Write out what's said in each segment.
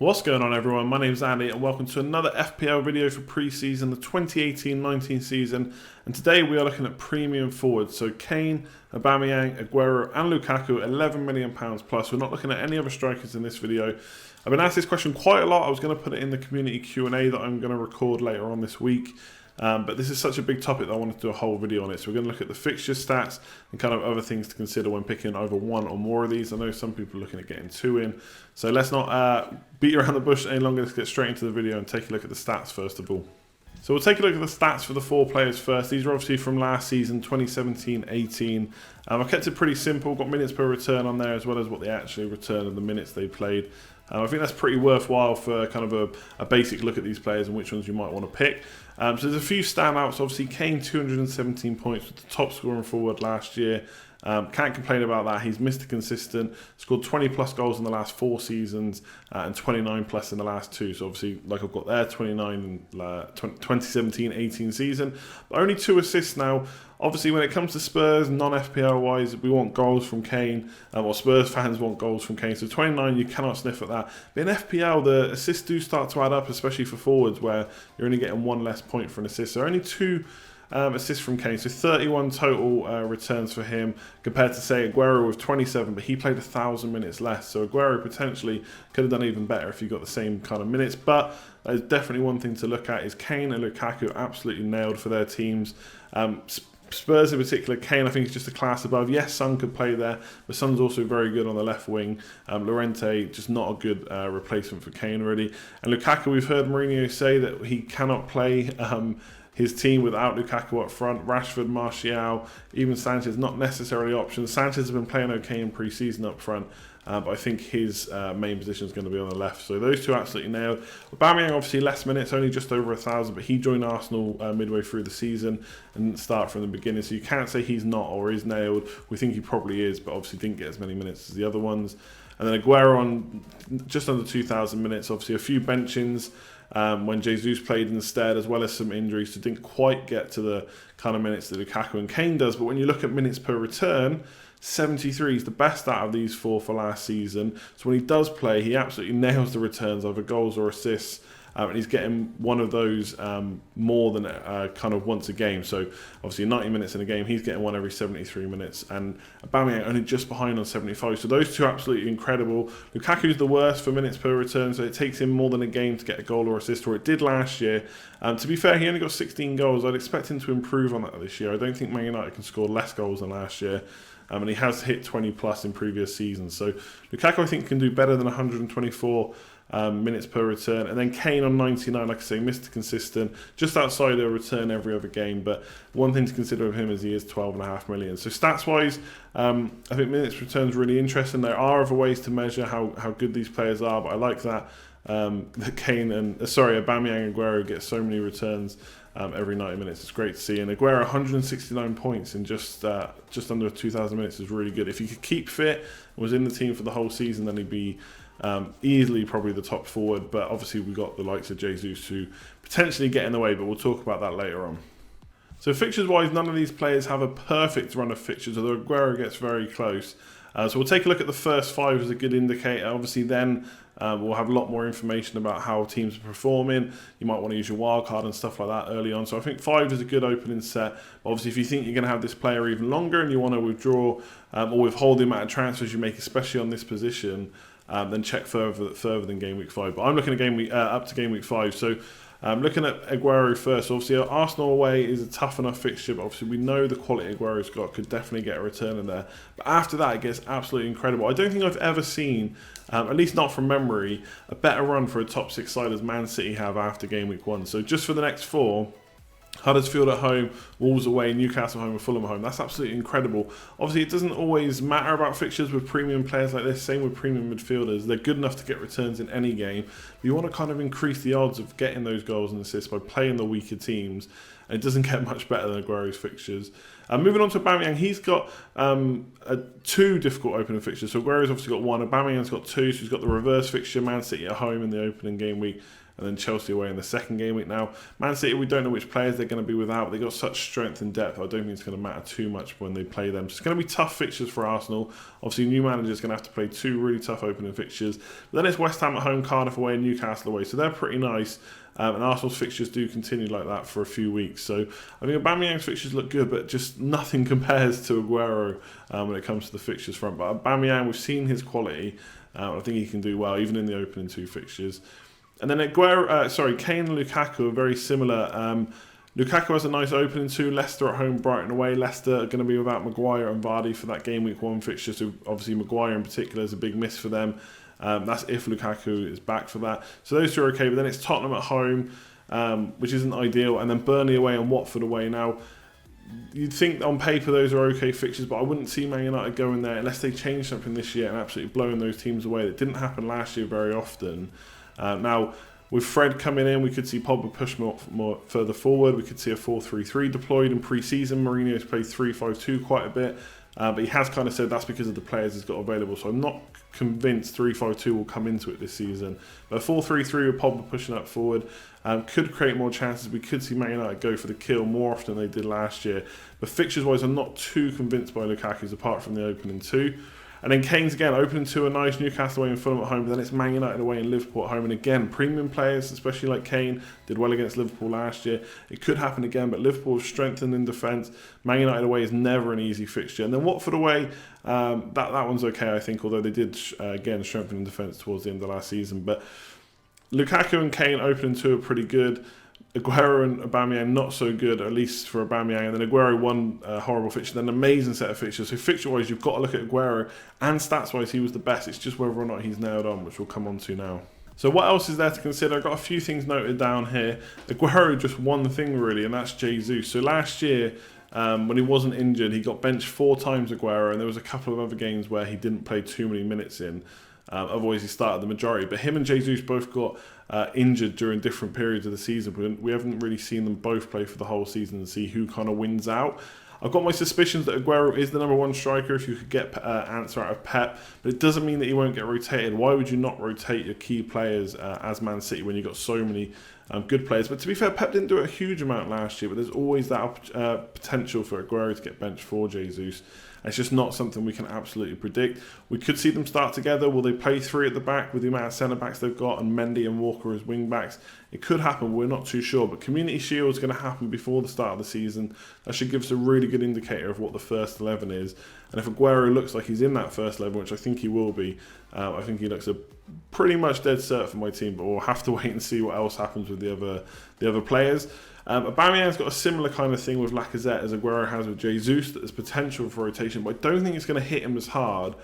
What's going on, everyone? My name is Andy and welcome to another FPL video for pre-season, the 2018-19 season. And today we are looking at premium forwards. So Kane, Aubameyang, Aguero and Lukaku, £11 million plus. We're not looking at any other strikers in this video. I've been asked this question quite a lot. I was going to put it in the community Q&A that I'm going to record later on this week. But this is such a big topic that I wanted to do a whole video on it. So we're going to look at the fixture stats and kind of other things to consider when picking over one or more of these. I know some people are looking at getting two in. So let's not beat around the bush any longer. Let's get straight into the video and take a look at the stats first of all. So we'll take a look at the stats for the four players first. These are obviously from last season, 2017-18. I've kept it pretty simple. Got minutes per return on there as well as what they actually return and the minutes they played. I think that's pretty worthwhile for kind of a basic look at these players and which ones you might want to pick. So there's a few standouts. Obviously, Kane, 217 points, with the top scoring forward last year. Can't complain about that. He's Mr. Consistent, scored 20 plus goals in the last 4 seasons and 29 plus in the last 2. So obviously, like I've got there, 29 in 2017-18 season. But only 2 assists now. Obviously, when it comes to Spurs, non-FPL wise, we want goals from Kane. Or Spurs fans want goals from Kane. So 29, you cannot sniff at that. But in FPL, the assists do start to add up, especially for forwards, where you're only getting 1 less point for an assist. So only 2 assists from Kane, so 31 total returns for him compared to, say, Aguero with 27, but he played 1,000 minutes less. So Aguero potentially could have done even better if he got the same kind of minutes. But there's definitely one thing to look at is Kane and Lukaku absolutely nailed for their teams. Spurs in particular, Kane I think is just a class above. Yes, Son could play there, but Son's also very good on the left wing. Llorente, just not a good replacement for Kane really. And Lukaku, we've heard Mourinho say that he cannot play his team without Lukaku up front. Rashford, Martial, even Sanchez, not necessarily options. Sanchez has been playing okay in pre-season up front, but I think his main position is going to be on the left. So those two absolutely nailed. Aubameyang obviously less minutes, only just over 1,000, but he joined Arsenal midway through the season and didn't start from the beginning. So you can't say he's not or is nailed. We think he probably is, but obviously didn't get as many minutes as the other ones. And then Aguero on just under 2,000 minutes, obviously a few benchings when Jesus played instead, as well as some injuries, so didn't quite get to the kind of minutes that Lukaku and Kane does. But when you look at minutes per return, 73 is the best out of these 4 for last season. So when he does play, he absolutely nails the returns, either goals or assists. And he's getting one of those more than kind of once a game. So obviously 90 minutes in a game, he's getting one every 73 minutes. And Aubameyang only just behind on 75. So those two absolutely incredible. Lukaku's the worst for minutes per return, so it takes him more than a game to get a goal or assist, or it did last year. To be fair, he only got 16 goals. I'd expect him to improve on that this year. I don't think Man United can score less goals than last year. And he has hit 20 plus in previous seasons. So Lukaku, I think, can do better than 124 minutes per return. And then Kane on 99, like I say, Mr. Consistent, just outside a return every other game. But one thing to consider of him is he is 12.5 million. So stats-wise, I think minutes per return is really interesting. There are other ways to measure how good these players are, but I like that Kane and Aubameyang and Aguero get so many returns every 90 minutes. It's great to see. And Aguero, 169 points in just under 2,000 minutes is really good. If he could keep fit and was in the team for the whole season, then he'd be easily probably the top forward. But obviously we've got the likes of Jesus who potentially get in the way, but we'll talk about that later on. So fixtures wise, none of these players have a perfect run of fixtures, although Aguero gets very close. So we'll take a look at the first 5 as a good indicator. Obviously then we'll have a lot more information about how teams are performing. You might want to use your wild card and stuff like that early on. So I think 5 is a good opening set. Obviously, if you think you're going to have this player even longer and you want to withdraw or withhold the amount of transfers you make, especially on this position, then check further than game week 5. But I'm looking at up to game week 5. So looking at Aguero first, obviously Arsenal away is a tough enough fixture, but obviously we know the quality Aguero's got, could definitely get a return in there. But after that, it gets absolutely incredible. I don't think I've ever seen, at least not from memory, a better run for a top 6 side as Man City have after game week 1. So just for the next 4, Huddersfield at home, Wolves away, Newcastle home and Fulham at home. That's absolutely incredible. Obviously, it doesn't always matter about fixtures with premium players like this. Same with premium midfielders. They're good enough to get returns in any game. But you want to kind of increase the odds of getting those goals and assists by playing the weaker teams. And it doesn't get much better than Aguero's fixtures. Moving on to Aubameyang, he's got 2 difficult opening fixtures. So Aguero's obviously got 1, Aubameyang's got 2, so he's got the reverse fixture, Man City at home in the opening game week, and then Chelsea away in the second game week. Now, Man City, we don't know which players they're going to be without, but they've got such strength and depth, I don't think it's going to matter too much when they play them. So it's going to be tough fixtures for Arsenal. Obviously, new manager's going to have to play 2 really tough opening fixtures. But then it's West Ham at home, Cardiff away, and Newcastle away, so they're pretty nice. And Arsenal's fixtures do continue like that for a few weeks. So I think Aubameyang's fixtures look good, but just nothing compares to Aguero when it comes to the fixtures front. But Aubameyang, we've seen his quality. I think he can do well, even in the opening 2 fixtures. And then Kane and Lukaku are very similar. Lukaku has a nice opening 2. Leicester at home, Brighton away. Leicester are going to be without Maguire and Vardy for that game week 1 fixture. So obviously Maguire in particular is a big miss for them. That's if Lukaku is back for that. So those 2 are okay. But then it's Tottenham at home, which isn't ideal. And then Burnley away and Watford away. Now, you'd think on paper those are okay fixtures, but I wouldn't see Man United going there unless they change something this year and absolutely blowing those teams away. That didn't happen last year very often. Now, with Fred coming in, we could see Pogba push more further forward. We could see a 4-3-3 deployed in pre-season. Mourinho's played 3-5-2 quite a bit. But he has kind of said that's because of the players he's got available. So I'm not convinced 3-5-2 will come into it this season. But 4-3-3 with Pogba pushing up forward could create more chances. We could see Man United go for the kill more often than they did last year. But fixtures-wise, I'm not too convinced by Lukaku's apart from the opening 2. And then Kane's again, opening 2 are nice. Newcastle away and Fulham at home. But then it's Man United away and Liverpool at home. And again, premium players, especially like Kane, did well against Liverpool last year. It could happen again, but Liverpool's strengthened in defence. Man United away is never an easy fixture. And then Watford away, that one's okay, I think, although they did, again, strengthen in defence towards the end of last season. But Lukaku and Kane opening 2 are pretty good. Aguero and Aubameyang not so good, at least for Aubameyang. And then Aguero one horrible fixture, then an amazing set of fixtures. So fixture-wise, you've got to look at Aguero, and stats-wise, he was the best. It's just whether or not he's nailed on, which we'll come on to now. So what else is there to consider? I've got a few things noted down here. Aguero, just one thing really, and that's Jesus. So last year, when he wasn't injured, he got benched 4 times, Aguero, and there was a couple of other games where he didn't play too many minutes in. Otherwise, he started the majority. But him and Jesus both got injured during different periods of the season. We haven't really seen them both play for the whole season and see who kind of wins out. I've got my suspicions that Aguero is the number 1 striker if you could get answer out of Pep, but it doesn't mean that he won't get rotated. Why would you not rotate your key players as Man City when you've got so many good players? But to be fair, Pep didn't do it a huge amount last year, but there's always that potential for Aguero to get benched for Jesus. It's just not something we can absolutely predict. We could see them start together. Will they play 3 at the back with the amount of centre-backs they've got and Mendy and Walker as wing-backs? It could happen, we're not too sure. But Community Shield is going to happen before the start of the season. That should give us a really good indicator of what the first 11 is. And if Aguero looks like he's in that first 11, which I think he will be, I think he looks a pretty much dead cert for my team. But we'll have to wait and see what else happens with the other players. Aubameyang's got a similar kind of thing with Lacazette as Aguero has with Jesus, that there's potential for rotation, but I don't think it's going to hit him as hard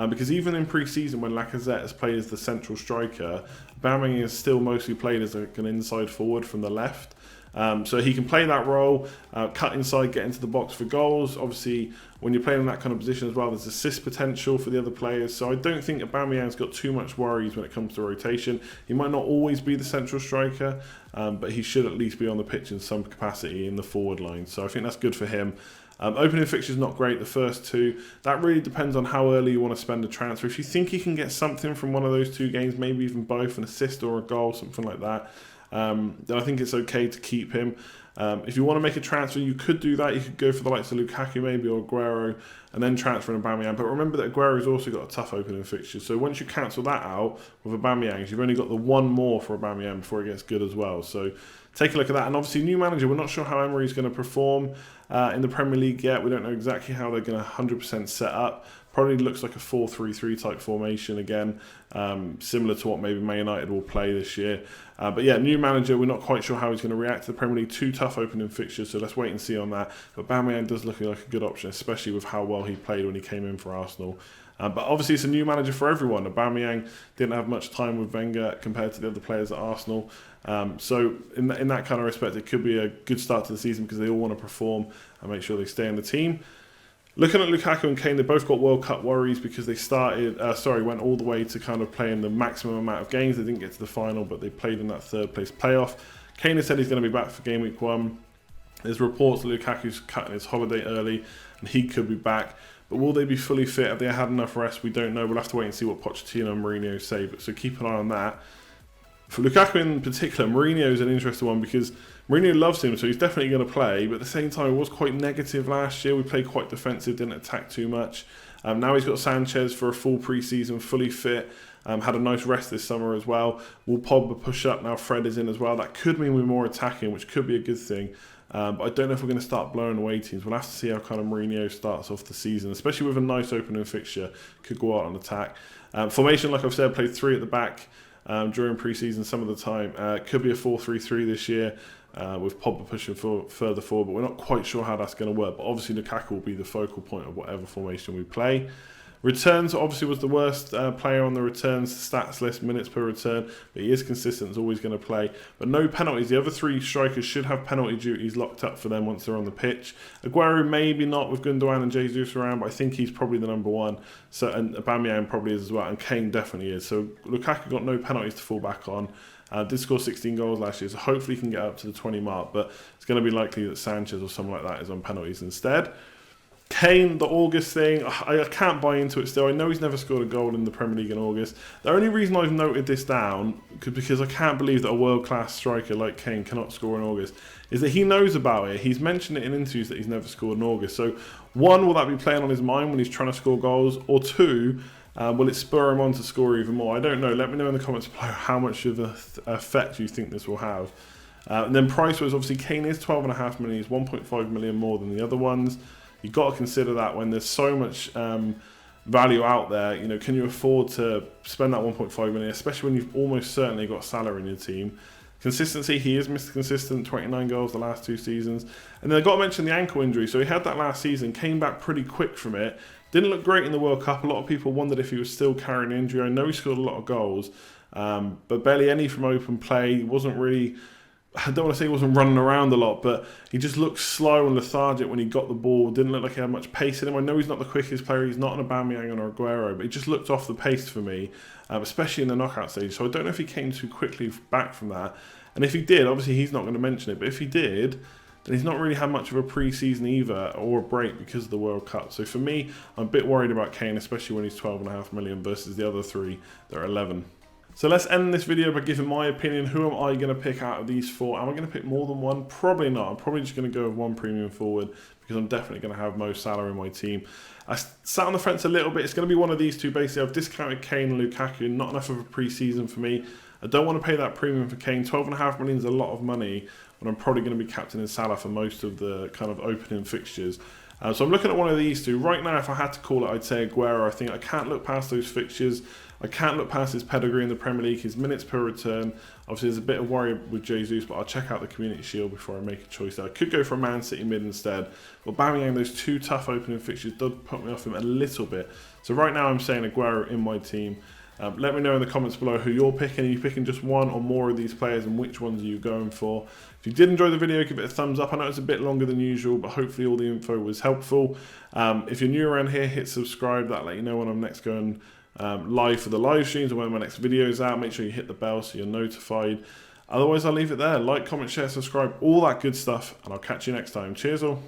because even in pre-season when Lacazette has played as the central striker, Aubameyang has still mostly played as an inside forward from the left. So he can play that role, cut inside, get into the box for goals. Obviously, when you're playing in that kind of position as well, there's assist potential for the other players. So I don't think Aubameyang's got too much worries when it comes to rotation. He might not always be the central striker, but he should at least be on the pitch in some capacity in the forward line. So I think that's good for him. Opening fixture's not great, the first 2. That really depends on how early you want to spend a transfer. If you think you can get something from one of those 2 games, maybe even both, an assist or a goal, something like that, then I think it's okay to keep him. If you want to make a transfer, you could do that. You could go for the likes of Lukaku maybe or Aguero and then transfer an Aubameyang. But remember that Aguero's also got a tough opening fixture. So once you cancel that out with Aubameyang, you've only got the 1 more for Aubameyang before it gets good as well. So take a look at that. And obviously, new manager, we're not sure how Emery's going to perform in the Premier League yet. We don't know exactly how they're going to 100% set up. Probably looks like a 4-3-3 type formation again, similar to what maybe Man United will play this year. But yeah, new manager, we're not quite sure how he's going to react to the Premier League. 2 tough opening fixtures, so let's wait and see on that. But Aubameyang does look like a good option, especially with how well he played when he came in for Arsenal. But obviously it's a new manager for everyone. Aubameyang didn't have much time with Wenger compared to the other players at Arsenal. So in that kind of respect, it could be a good start to the season because they all want to perform and make sure they stay in the team. Looking at Lukaku and Kane, they both got World Cup worries because they went all the way to kind of playing the maximum amount of games. They didn't get to the final, but they played in that 3rd place playoff. Kane has said he's going to be back for game week 1. There's reports that Lukaku's cutting his holiday early and he could be back. But will they be fully fit? Have they had enough rest? We don't know. We'll have to wait and see what Pochettino and Mourinho say. So keep an eye on that. For Lukaku in particular, Mourinho is an interesting one because Mourinho loves him, so he's definitely going to play. But at the same time, he was quite negative last year. We played quite defensive, didn't attack too much. Now he's got Sanchez for a full pre-season, fully fit. Had a nice rest this summer as well. Will Pogba push up now? Fred is in as well. That could mean we're more attacking, which could be a good thing. But I don't know if we're going to start blowing away teams. We'll have to see how kind of Mourinho starts off the season, especially with a nice opening fixture. Could go out on attack. Formation, like I've said, played 3 at the back during pre-season some of the time. Could be a 4-3-3 this year with Pogba pushing further forward, but we're not quite sure how that's going to work. But obviously Lukaku will be the focal point of whatever formation we play. Returns obviously was the worst player on the returns stats list, minutes per return, but he is consistent, is always going to play. But no penalties. The other 3 strikers should have penalty duties locked up for them once they're on the pitch. Aguero maybe not with Gundogan and Jesus around, but I think he's probably the number 1. So, and Aubameyang probably is as well, and Kane definitely is. So Lukaku got no penalties to fall back on. Did score 16 goals last year, so hopefully he can get up to the 20 mark, but it's going to be likely that Sanchez or someone like that is on penalties instead. Kane, the August thing, I can't buy into it still. I know he's never scored a goal in the Premier League in August. The only reason I've noted this down, because I can't believe that a world-class striker like Kane cannot score in August, is that he knows about it. He's mentioned it in interviews that he's never scored in August. So, 1, will that be playing on his mind when he's trying to score goals? Or 2, will it spur him on to score even more? I don't know. Let me know in the comments below how much of an effect you think this will have. And then price-wise, obviously Kane is 12.5 million. He's 1.5 million more than the other ones. You've got to consider that when there's so much value out there. You know, can you afford to spend that 1.5 million, especially when you've almost certainly got Salah in your team? Consistency, he is Mr. Consistent, 29 goals the last 2 seasons. And then I've got to mention the ankle injury. So he had that last season, came back pretty quick from it. Didn't look great in the World Cup. A lot of people wondered if he was still carrying an injury. I know he scored a lot of goals, but barely any from open play. He wasn't really... I don't want to say he wasn't running around a lot, but he just looked slow and lethargic when he got the ball. Didn't look like he had much pace in him. I know he's not the quickest player. He's not an Aubameyang or Aguero, but he just looked off the pace for me, especially in the knockout stage. So I don't know if he came too quickly back from that. And if he did, obviously he's not going to mention it, but if he did, then he's not really had much of a pre-season either or a break because of the World Cup. So for me, I'm a bit worried about Kane, especially when he's 12.5 million versus the other 3 that are 11. So let's end this video by giving my opinion. Who am I going to pick out of these 4? Am I going to pick more than 1? Probably not. I'm probably just going to go with 1 premium forward because I'm definitely going to have Mo Salah in my team. I sat on the fence a little bit. It's going to be one of these 2 basically. I've discounted Kane and Lukaku. Not enough of a pre-season for me. I don't want to pay that premium for Kane. 12.5 million is a lot of money when I'm probably going to be captaining Salah for most of the kind of opening fixtures. So I'm looking at one of these 2. Right now, if I had to call it, I'd say Aguero. I think I can't look past those fixtures. I can't look past his pedigree in the Premier League, his minutes per return. Obviously, there's a bit of worry with Jesus, but I'll check out the Community Shield before I make a choice there. I could go for a Man City mid instead. But Aubameyang, those 2 tough opening fixtures does put me off him a little bit. So right now, I'm saying Aguero in my team. Let me know in the comments below who you're picking. Are you picking just 1 or more of these players, and which ones are you going for? If you did enjoy the video, give it a thumbs up. I know it's a bit longer than usual, but hopefully all the info was helpful. If you're new around here, hit subscribe. That'll let you know when I'm next going live for the live streams or when my next video is out. Make sure you hit the bell so you're notified. Otherwise, I'll leave it there. Like, comment, share, subscribe, all that good stuff, and I'll catch you next time. Cheers all.